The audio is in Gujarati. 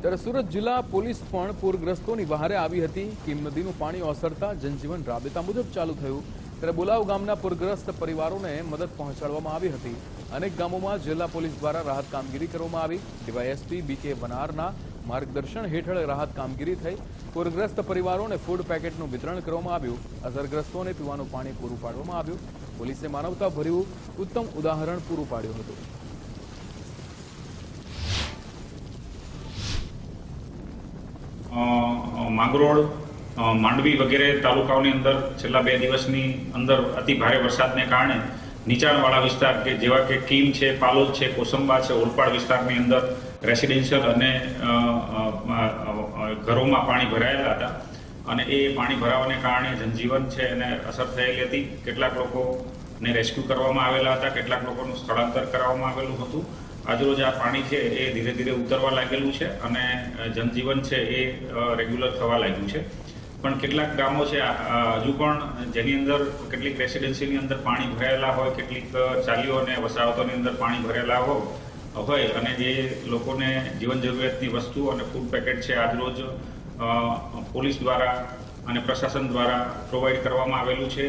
ત્યારે સુરત જિલ્લા પોલીસ પણ પૂરગ્રસ્તોની વહારે આવી હતી। કીમ નદીનું પાણી ઓસરતા જનજીવન રાબેતા મુજબ ચાલુ થયું। ત્યારે બોલાવ ગામના પૂરગ્રસ્ત પરિવારોને મદદ પહોંચાડવામાં આવી હતી। અનેક ગામોમાં જિલ્લા પોલીસ દ્વારા રાહત કામગીરી કરવામાં આવી। ડીવાયએસપી બીકે વનારના માર્ગદર્શન હેઠળ રાહત કામગીરી થઈ। પૂરગ્રસ્ત પરિવારોને ફૂડ પેકેટનું વિતરણ કરવામાં આવ્યું। અસરગ્રસ્તોને પીવાનું પાણી પૂરું પાડવામાં આવ્યું। પોલીસે માનવતાભર્યું ઉત્તમ ઉદાહરણ પૂરું પાડ્યું હતું। માંગરોળ, માંડવી વગેરે તાલુકાઓની અંદર છેલ્લા 2 દિવસની અંદર અતિ ભારે વરસાદને કારણે નીચાણવાળા વિસ્તાર કે જેવા કે કીમ છે, પાલોદ છે, કોસંબા છે, ઓલપાડ વિસ્તારની અંદર રેસિડેન્શિયલ અને ઘરોમાં પાણી ભરાયેલા હતા અને એ પાણી ભરાવાને કારણે જનજીવન છે એને અસર થયેલી હતી। કેટલાક લોકોને રેસ્ક્યુ કરવામાં આવેલા હતા, કેટલાક લોકોનું સ્થળાંતર કરવામાં આવેલું હતું। આજરોજ આ પાણી છે એ ધીરે ધીરે ઉતરવા લાગેલું છે અને જનજીવન છે એ રેગ્યુલર થવા લાગ્યું છે। પણ કેટલાક ગામો છે હજુ પણ જેની અંદર કેટલીક રેસિડેન્સીની અંદર પાણી ભરાયેલા હોય, કેટલીક ચાલીઓ અને વસાહતોની અંદર પાણી ભરેલા હોય અને એ લોકોને જીવન જરૂરિયાતની વસ્તુ અને ફૂડ પેકેટ છે આજરોજ પોલીસ દ્વારા અને પ્રશાસન દ્વારા પ્રોવાઈડ કરવામાં આવેલું છે।